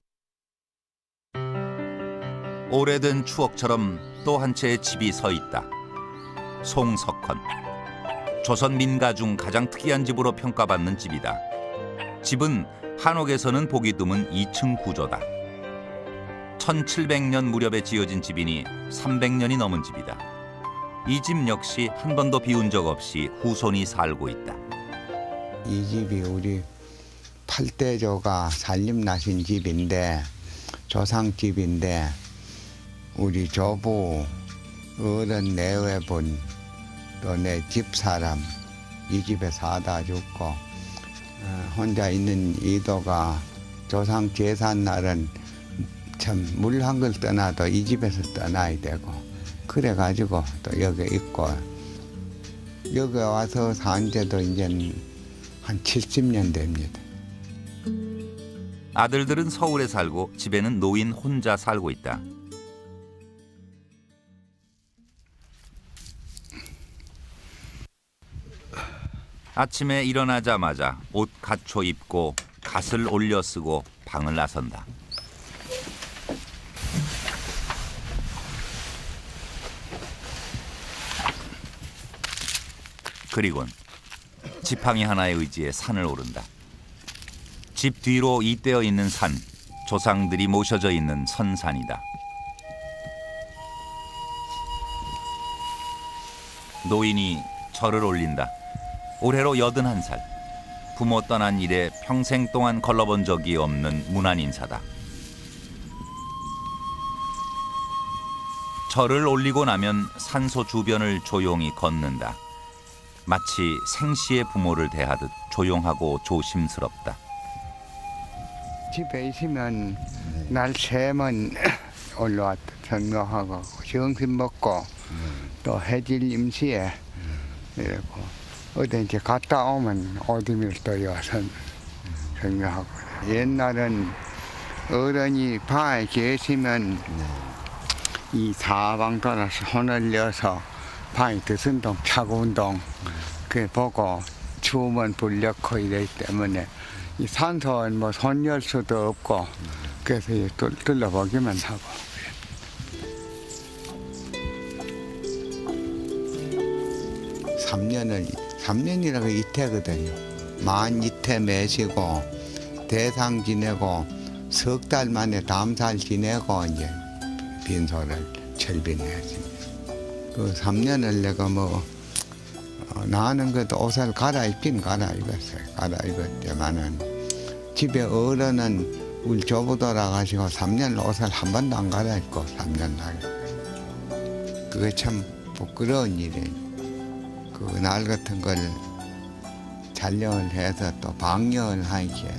오래된 추억처럼 또 한 채의 집이 서 있다. 송석헌. 조선 민가 중 가장 특이한 집으로 평가받는 집이다. 집은 한옥에서는 보기 드문 2층 구조다. 1700년 무렵에 지어진 집이니 300년이 넘은 집이다. 이 집 역시 한 번도 비운 적 없이 후손이 살고 있다. 이 집이 우리 8대조가 살림나신 집인데, 조상집인데, 우리 조부 어른 내외분 또 내 집사람 이 집에 사다 죽고, 혼자 있는 이도가 조상 제산 날은 참 물 한 걸 떠나도 이 집에서 떠나야 되고, 그래가지고 또 여기 있고, 여기 와서 산 지도 이제 한 70년 됩니다. 아들들은 서울에 살고 집에는 노인 혼자 살고 있다. 아침에 일어나자마자 옷 갖춰 입고 갓을 올려 쓰고 방을 나선다. 그리곤 지팡이 하나에 의지해 산을 오른다. 집 뒤로 잇대어 있는 산, 조상들이 모셔져 있는 선산이다. 노인이 절을 올린다. 올해로 81살. 부모 떠난 이래 평생 동안 걸러본 적이 없는 문안 인사다. 절을 올리고 나면 산소 주변을 조용히 걷는다. 마치 생시의 부모를 대하듯 조용하고 조심스럽다. 집에 있으면 날 새면 올라왔다 전거하고 정신 먹고 또 해질 임시에 이러고 어디 이제 갔다 오면 오줌을 또 여서 전거하고. 옛날은 어른이 방에 계시면 이 사방 돌아서 손을 내서 방에 드순동 차고운동 그 보고 추우면 불 넣고 이러기 때문에 이 산소는 뭐 손 열 수도 없고 그래서 둘러보기만 하고. 3년이라고 이태거든요. 만 이태 매시고 대상 지내고 석 달 만에 담살 지내고 이제 빈소를 철빈했습니다. 그 3년을 내가 뭐 나는 그래도 옷을 갈아입긴 갈아입었어요. 갈아입었지만은 집에 어른은 우리 조부 돌아가시고 3년 옷을 한 번도 안 갈아입고 3년 나게. 그게 참 부끄러운 일이에요. 그 날 같은 걸 촬영을 해서 또 방영을 하기에.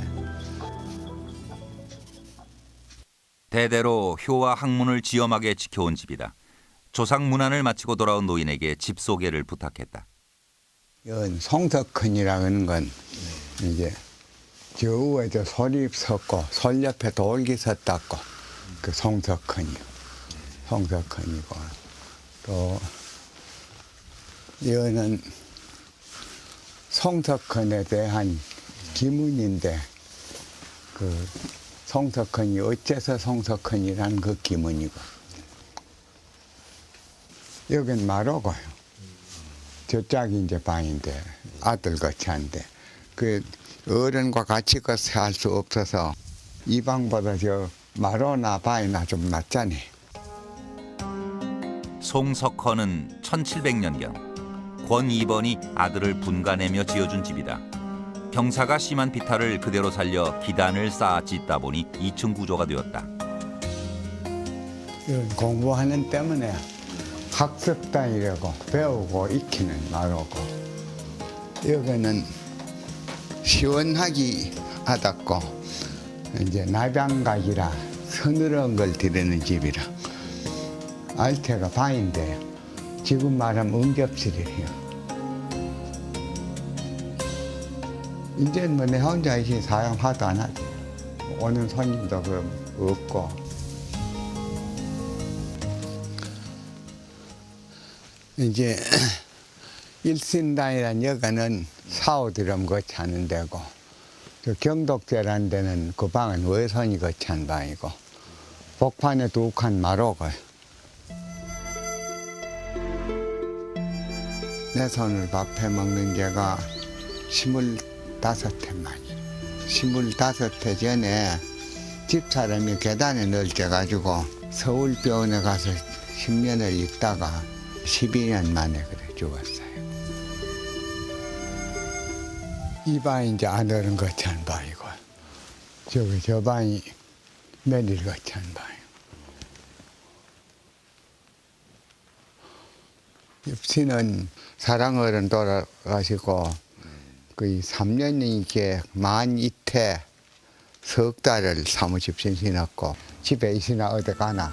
대대로 효와 학문을 지엄하게 지켜온 집이다. 조상 문안을 마치고 돌아온 노인에게 집 소개를 부탁했다. 이건 송석헌이라는 건 이제 저 위에 저 소립 섰고 솔 옆에 돌기 섰다고 그 송석헌이고 또 이거는 송석헌에 대한 기문인데 그 송석헌이 어째서 송석헌이라는 그 기문이고 여긴 마로고요. 저짝이 이제 방인데 아들 거치한데 그 어른과 같이 살 수 없어서 이 방보다 저 마로나 바이나 좀 낫잖니. 송석헌은 1700년경 권 2번이 아들을 분가내며 지어준 집이다. 경사가 심한 비탈을 그대로 살려 기단을 쌓아 짓다 보니 2층 구조가 되었다. 이런 공부하는 때문에 학습단이라고 배우고 익히는 마로고 여기는 시원하기 하답고 이제 나장각이라 서늘한 걸 드리는 집이라 알테가 방인데 지금 말하면 응접실이에요. 이제는 뭐 내 혼자 이렇게 사용하도 안 하지. 오는 손님도 그럼 없고. 이제 일신당이라는 여가는 사오드럼 거치하는 데고 저 경독제라는 데는 그 방은 외선이 거치한 방이고 복판에 두 칸 마로고요. 내 손을 밥해 먹는 지가 25해 만이야. 25해 전에 집사람이 계단에 널쳐가지고 서울병원에 가서 10년을 있다가 12년 만에 그래 죽었어요. 이 방이 이제 안 오는 것처럼 방이고, 저 방이 며느리 것처럼 방이고. 옆시는 사랑어른 돌아가시고, 거의 3년이 이렇게 만 이태 석 달을 사무집 신었고, 집에 있으나 어디 가나.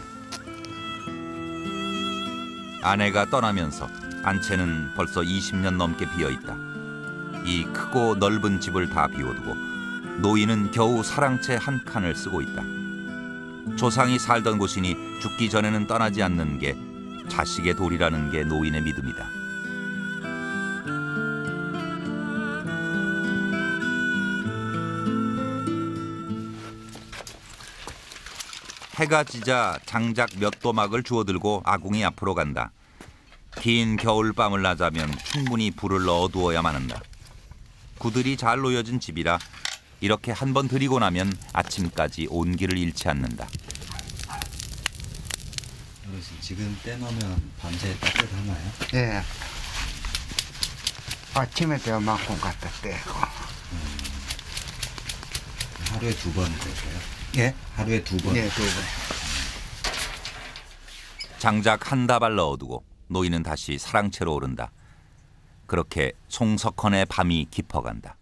아내가 떠나면서 안채는 벌써 20년 넘게 비어있다. 이 크고 넓은 집을 다 비워두고 노인은 겨우 사랑채 한 칸을 쓰고 있다. 조상이 살던 곳이니 죽기 전에는 떠나지 않는 게 자식의 도리라는 게 노인의 믿음이다. 해가 지자 장작 몇 도막을 주워들고 아궁이 앞으로 간다. 긴 겨울밤을 나자면 충분히 불을 넣어두어야만 한다. 구들이 잘 놓여진 집이라 이렇게 한 번 들이고 나면 아침까지 온기를 잃지 않는다. 어르신 지금 떼놓으면 밤새 따뜻하나요? 예. 아침에 떼어 맞고 갖다 떼고. 하루에 2번 되세요? 예? 하루에 2번? 네, 2번. 장작 한 다발 넣어두고 노인은 다시 사랑채로 오른다. 그렇게 송석헌의 밤이 깊어간다.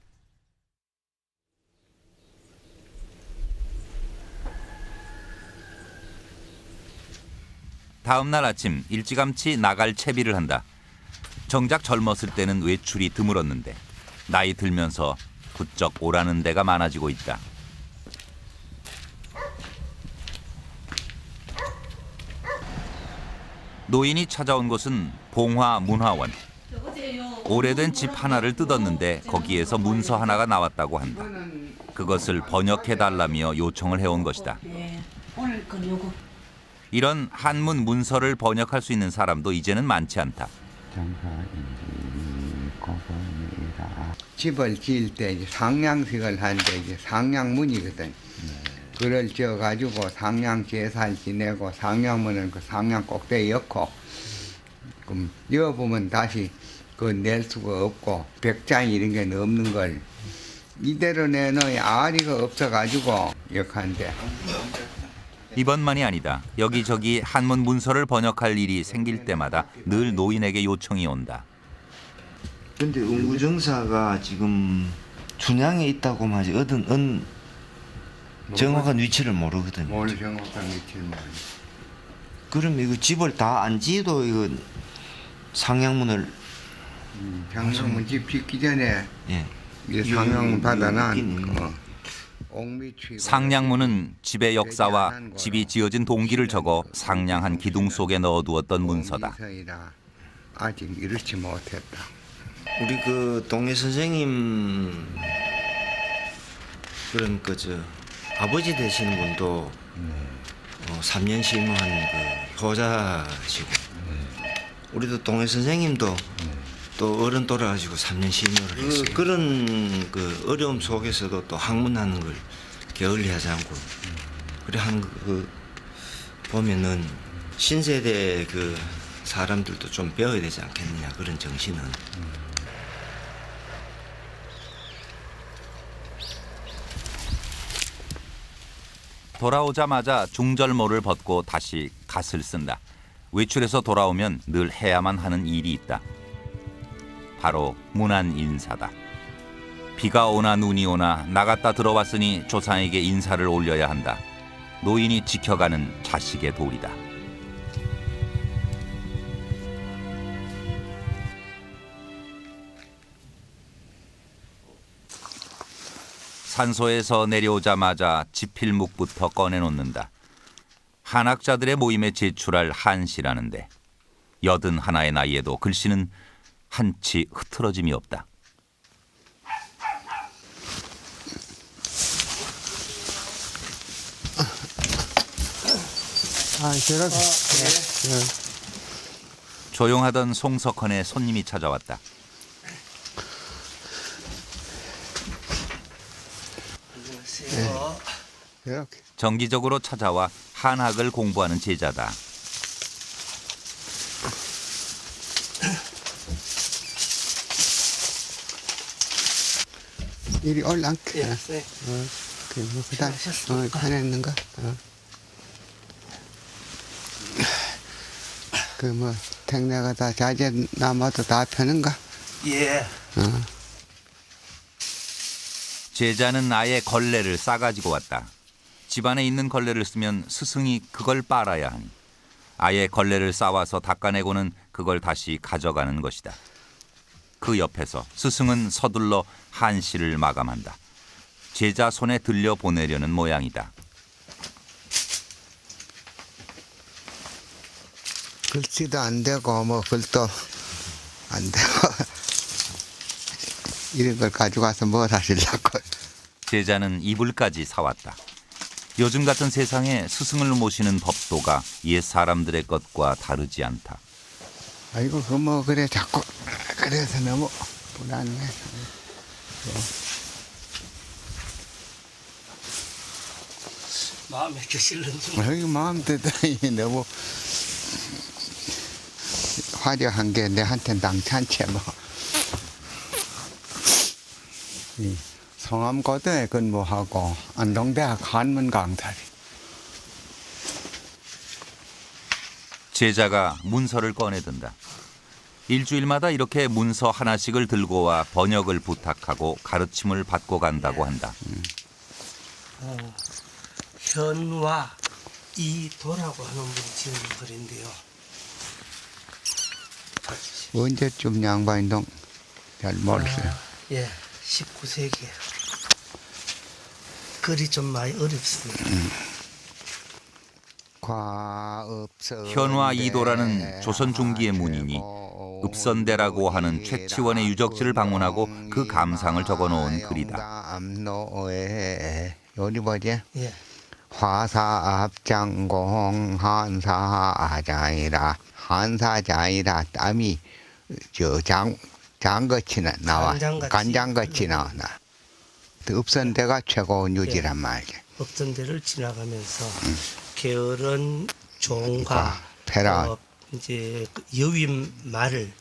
다음 날 아침 일찌감치 나갈 채비를 한다. 정작 젊었을 때는 외출이 드물었는데 나이 들면서 부쩍 오라는 데가 많아지고 있다. 노인이 찾아온 곳은 봉화 문화원. 오래된 집 하나를 뜯었는데 거기에서 문서 하나가 나왔다고 한다. 그것을 번역해달라며 요청을 해온 것이다. 이런 한문 문서를 번역할 수 있는 사람도 이제는 많지 않다. 집을 지을 때 이제 상냥식을 하는데 이제 상냥문이거든. 글을 지어가지고 상냥 제사를 지내고 상냥문은 그 상냥 꼭대기 엮고, 그럼 이어보면 다시 그 낼 수가 없고 벽장 이런 게 없는 걸 이대로 내놓으니 아리가 없어가지고 역한데. 이번만이 아니다. 여기저기 한문 문서를 번역할 일이 생길 때마다 늘 노인에게 요청이 온다. 근데 응구정사가 지금 준양에 있다고만 하지 정확한 위치를 모르거든요. 뭘 정확한 위치를 모르. 그럼 이거 집을 다 안 지어도 이거 상향문을 상향문 집 짓기 전에 예. 이제 상향문 받아난 상냥문은 집의 역사와 집이 지어진 동기를 적어 상냥한 기둥 속에 넣어두었던 문서다. 아직 이렇지 못했다. 우리 그 동네 선생님 그런 그저 아버지 되시는 분도 3년 심무한 그 효자시고 우리도 동네 선생님도 또 어른 돌아가시고 3년 심무를 했어요. 그런 그 어려움 속에서도 또 학문하는 걸 게을리하지 않고 그래 한 그 보면은 신세대 그 사람들도 좀 배워야 되지 않겠느냐 그런 정신은. 돌아오자마자 중절모를 벗고 다시 갓을 쓴다. 외출해서 돌아오면 늘 해야만 하는 일이 있다. 바로 문안 인사다. 비가 오나 눈이 오나 나갔다 들어왔으니 조상에게 인사를 올려야 한다. 노인이 지켜가는 자식의 도리다. 산소에서 내려오자마자 지필묵부터 꺼내놓는다. 한학자들의 모임에 제출할 한시라는데 81의 나이에도 글씨는 한치 흐트러짐이 없다. 제가 조용하던 송석헌의 손님이 찾아왔다. 안녕하세요. 이렇게. 정기적으로 찾아와 한학을 공부하는 제자다. 이리 올라앉게. 예, 네. 그다음 편했는가? 그 뭐 택내가 다 자재 남아도 다 펴는가? 예. 제자는 아예 걸레를 싸가지고 왔다. 집안에 있는 걸레를 쓰면 스승이 그걸 빨아야 하니 아예 걸레를 싸와서 닦아내고는 그걸 다시 가져가는 것이다. 그 옆에서 스승은 서둘러 한시를 마감한다. 제자 손에 들려 보내려는 모양이다. 글씨도 안 되고 뭐 글도 안 되고 이런 걸 가져가서 뭘 하시려고. 제자는 이불까지 사왔다. 요즘 같은 세상에 스승을 모시는 법도가 옛 사람들의 것과 다르지 않다. 아이고 그 뭐 그래 자꾸 그래서 너무 불안해. 마음에 드실는지. 여기 마음 드더니 너무 화려한 게 내한테는 당찬체 뭐. 성암고등에 근무하고 안동대학 한문 강사리. 제자가 문서를 꺼내든다. 일주일마다 이렇게 문서 하나씩을 들고 와 번역을 부탁하고 가르침을 받고 간다고 한다. 현화 이도라고 하는 분이 지은 글인데요. 언제쯤 양반동 잘 모르겠어요. 예, 19세기. 글이 좀 많이 어렵습니다. 현화 이도라는 조선 중기의 문인이 읍선대라고 하는 최치원의 유적지를 방문하고 그 감상을 적어놓은 글이다. 요리 뭐지? 예. 화사압장공 한사자이라 한사자이라 땀이 장같이 나와. 간장같이 나와. 읍선대가 최고 유지란 말이야. 읍선대를 지나가면서 게으른 종과 페라 이제 여윈 말을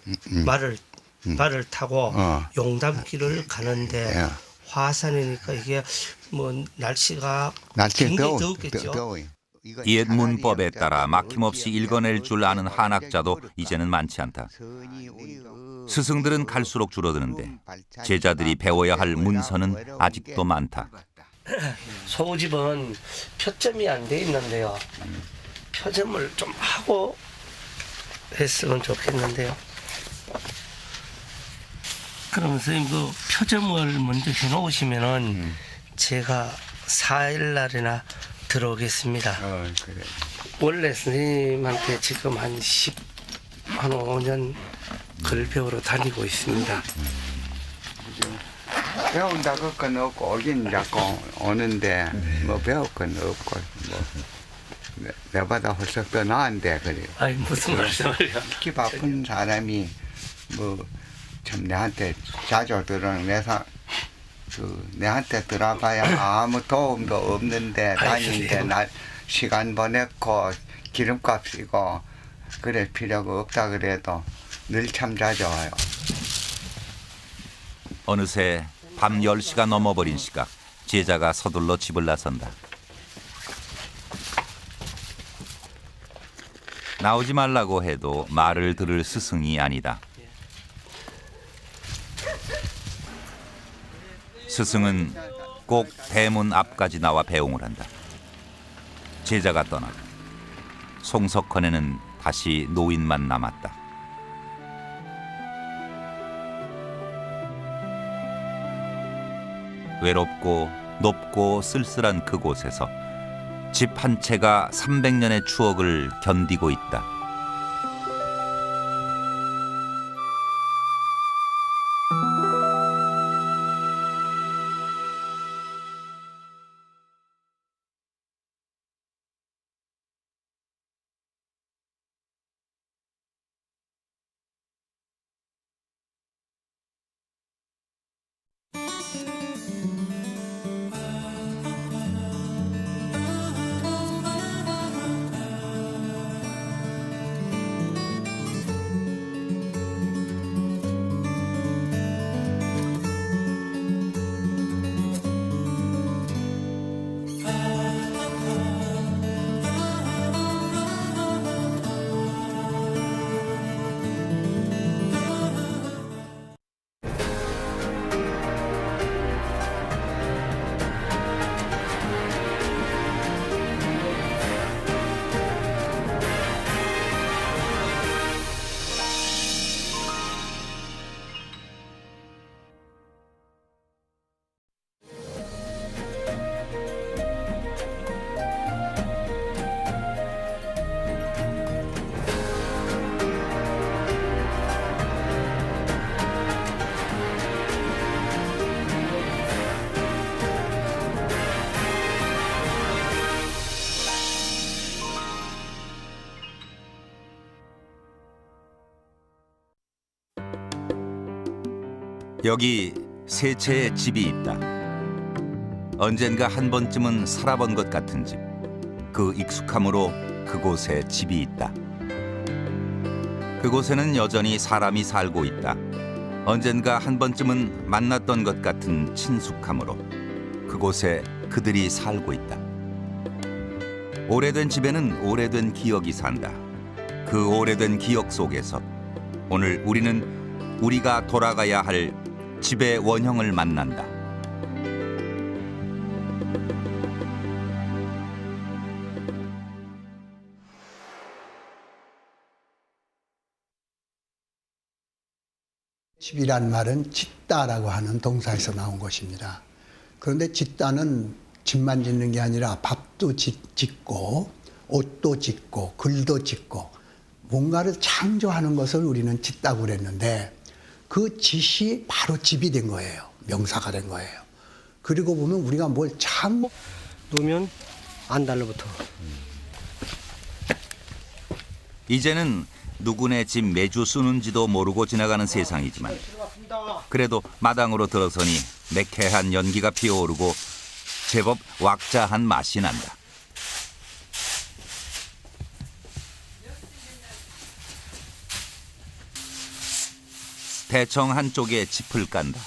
타고 용담길을 가는데 화산이니까 이게 뭐 날씨가 굉장히 더웠겠죠. 옛 문법에 따라 막힘없이 읽어낼 줄 아는 한학자도 이제는 많지 않다. 스승들은 갈수록 줄어드는데 제자들이 배워야 할 문서는 아직도 많다. 소집은 표점이 안 돼 있는데요. 표점을 좀 하고 했으면 좋겠는데요. 그럼 선생님 그 표점을 먼저 해놓으시면은 제가 4일 날이나 들어오겠습니다. 그래. 원래 선생님한테 지금 한 5년 글 배우러 다니고 있습니다. 배운다고 건 없고 오긴 자꾸 오는데 뭐 배울 건 없고 뭐 내보다 훨씬 더 나은데 그래요. 아니 무슨 말씀을요? 키 바쁜 사람이 뭐 참 내한테 자주 내한테 들어가야 아무 도움도 없는데 다니는데 날 시간 보냈고 기름값 쓰고 그래 필요가 없다 그래도 늘 참 자주 와요. 어느새 밤 10시가 넘어버린 시각 제자가 서둘러 집을 나선다. 나오지 말라고 해도 말을 들을 스승이 아니다. 스승은 꼭 대문 앞까지 나와 배웅을 한다. 제자가 떠나고 송석헌에는 다시 노인만 남았다. 외롭고 높고 쓸쓸한 그곳에서 집 한 채가 300년의 추억을 견디고 있다. 여기 세 채의 집이 있다. 언젠가 한 번쯤은 살아본 것 같은 집. 그 익숙함으로 그곳에 집이 있다. 그곳에는 여전히 사람이 살고 있다. 언젠가 한 번쯤은 만났던 것 같은 친숙함으로 그곳에 그들이 살고 있다. 오래된 집에는 오래된 기억이 산다. 그 오래된 기억 속에서 오늘 우리는 우리가 돌아가야 할 집의 원형을 만난다. 집이란 말은 짓다라고 하는 동사에서 나온 것입니다. 그런데 짓다는 집만 짓는 게 아니라 밥도 짓고 옷도 짓고 글도 짓고 뭔가를 창조하는 것을 우리는 짓다고 그랬는데 그 짓이 바로 집이 된 거예요. 명사가 된 거예요. 그리고 보면 우리가 뭘 놓으면 안 달라붙어. 이제는 누구네 집 매주 쓰는지도 모르고 지나가는 세상이지만 그래도 마당으로 들어서니 매캐한 연기가 피어오르고 제법 왁자한 맛이 난다. 대청 한쪽에 짚을 깐다.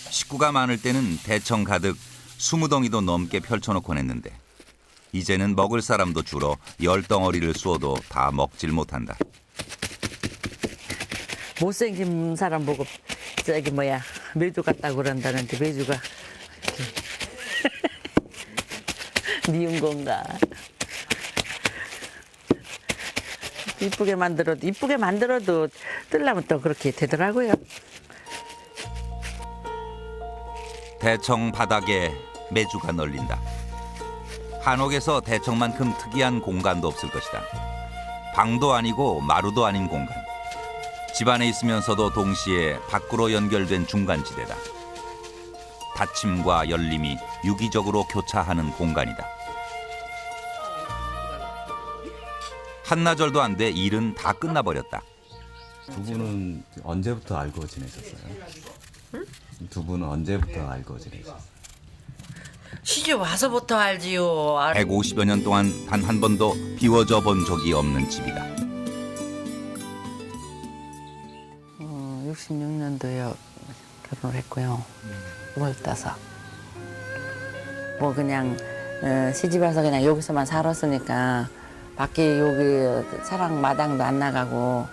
식구가 많을 때는 대청 가득 20덩이도 넘게 펼쳐놓곤 했는데 이제는 먹을 사람도 줄어 10덩어리를 쏘도 다 먹질 못한다. 못생긴 사람 보고 저기 메주 같다고 그런다는데 메주가 미운 건가? 이쁘게 만들어도 뜰려면 또 그렇게 되더라고요. 대청 바닥에 메주가 널린다. 한옥에서 대청만큼 특이한 공간도 없을 것이다. 방도 아니고 마루도 아닌 공간. 집안에 있으면서도 동시에 밖으로 연결된 중간지대다. 닫힘과 열림이 유기적으로 교차하는 공간이다. 한나절도 안 돼 일은 다 끝나버렸다. 두 분은 언제부터 알고 지내셨어요? 두 분은 언제부터 알고 지내셨어요? 시집 와서부터 알지요. 150여 년 동안 단 한 번도 비워져 본 적이 없는 집이다. 66년도에 결혼을 했고요. 25. 뭐 그냥 시집 와서 그냥 여기서만 살았으니까 밖에 여기 사랑 마당도 안 나가고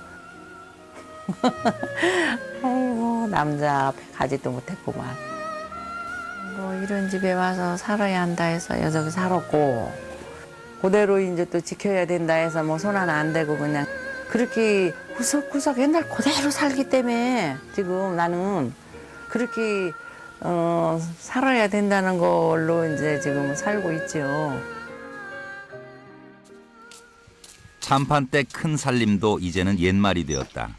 아이고 남자 앞에 가지도 못했구만. 뭐 이런 집에 와서 살아야 한다 해서 여기 살았고 그대로 이제 또 지켜야 된다 해서 뭐 손 하나 안 대고 그냥 그렇게 구석구석 옛날 그대로 살기 때문에 지금 나는 그렇게 살아야 된다는 걸로 이제 지금 살고 있죠. 참판 때 큰 살림도 이제는 옛말이 되었다.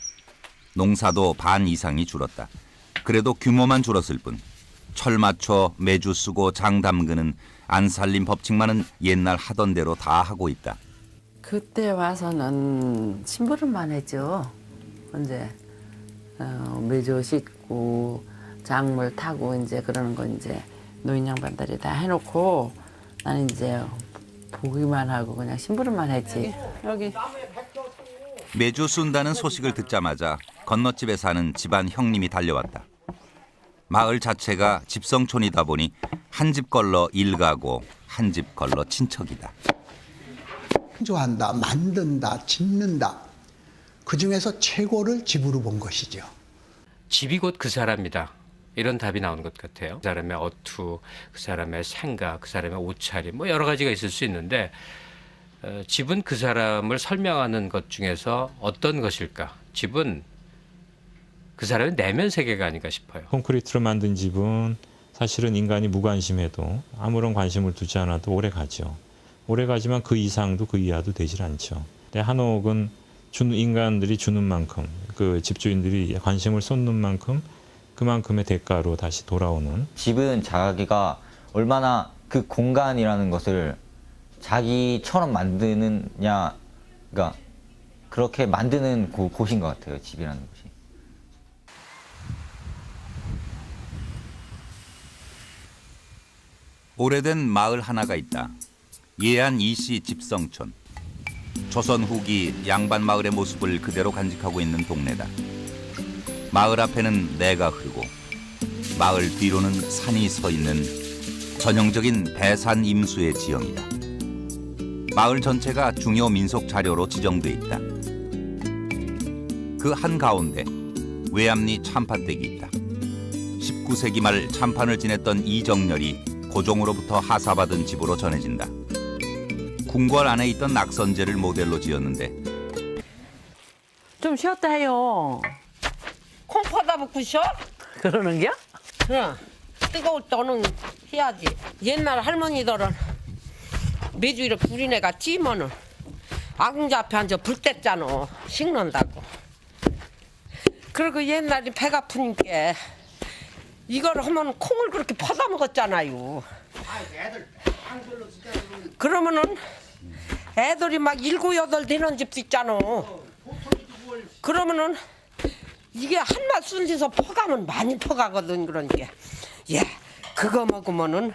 농사도 반 이상이 줄었다. 그래도 규모만 줄었을 뿐 철 맞춰 매주 쓰고 장 담그는 안살림 법칙만은 옛날 하던 대로 다 하고 있다. 그때 와서는 심부름만 했죠. 이제 매주 씻고 작물 타고 이제 그러는 건 이제 노인 양반들이 다 해놓고 나는 이제 보기만 하고 그냥 심부름만 했지. 여기 매주 쓴다는 소식을 듣자마자 건너집에 사는 집안 형님이 달려왔다. 마을 자체가 집성촌이다 보니 한 집 걸러 일가고 한 집 걸러 친척이다. 창조한다, 만든다, 짓는다. 그중에서 최고를 집으로 본 것이죠. 집이 곧 그 사람이다. 이런 답이 나오는 것 같아요. 그 사람의 어투, 그 사람의 생각, 그 사람의 옷차림 뭐 여러 가지가 있을 수 있는데 집은 그 사람을 설명하는 것 중에서 어떤 것일까? 집은 그 사람의 내면 세계가 아닌가 싶어요. 콘크리트로 만든 집은 사실은 인간이 무관심해도 아무런 관심을 두지 않아도 오래 가죠. 오래 가지만 그 이상도 그 이하도 되질 않죠. 근데 한옥은 인간들이 주는 만큼 그 집주인들이 관심을 쏟는 만큼 그만큼의 대가로 다시 돌아오는. 집은 자기가 얼마나 그 공간이라는 것을 자기처럼 만드느냐, 그러니까 그렇게 만드는 곳인 것 같아요. 집이라는 곳이. 오래된 마을 하나가 있다. 예안 이씨 집성촌. 조선 후기 양반 마을의 모습을 그대로 간직하고 있는 동네다. 마을 앞에는 내가 흐르고 마을 뒤로는 산이 서 있는 전형적인 배산 임수의 지형이다. 마을 전체가 중요 민속 자료로 지정돼 있다. 그 한가운데 외암리 참판댁이 있다. 19세기 말 참판을 지냈던 이정렬이 고종으로부터 하사받은 집으로 전해진다. 궁궐 안에 있던 낙선제를 모델로 지었는데 좀 쉬었다 해요. 콩 퍼다 붓고 쉬어? 그러는겨? 응. 뜨거울 때는 해야지. 옛날 할머니들은 매주 이렇게 우리네가 찌면은 아궁자 앞에 앉아 불 뗐잖아. 식는다고. 그리고 옛날에 배가 아프니까 이걸 하면 콩을 그렇게 퍼다 먹었잖아요. 그러면은 애들이 막 7, 8 되는 집도 있잖아. 그러면은 이게 한맛 순지서 퍼가면 많이 퍼가거든. 그러니까 예, 그거 먹으면은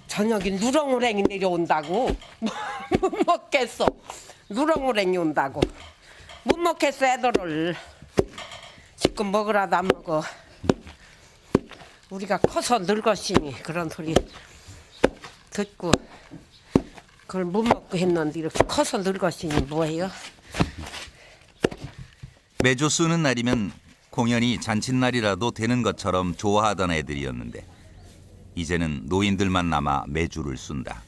저녁에 누렁우랭이 내려온다고. 못 먹겠어. 누렁우랭이 온다고. 못 먹겠어 애들을. 지금 먹으라도 안 먹어. 우리가 커서 늙었으니 그런 소리 듣고 그걸 못 먹고 했는데 이렇게 커서 늙었으니 뭐해요? 매주 쓰는 날이면 공연히 잔칫날이라도 되는 것처럼 좋아하던 애들이었는데 이제는 노인들만 남아 매주를 쓴다.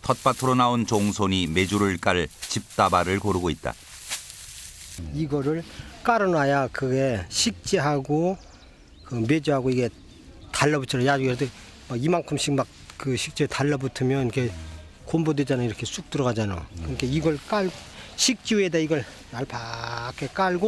텃밭으로 나온 종손이 매주를 깔 집다발을 고르고 있다. 이거를 깔아놔야 그게 식재하고 그 매주하고 이게 달라붙어요. 야주 이만큼씩 막 그 식재 달라붙으면 이렇게 곰보되잖아요. 이렇게 쑥 들어가잖아. 그러니까 이걸 식지 위에다 이걸 얄팍하게 깔고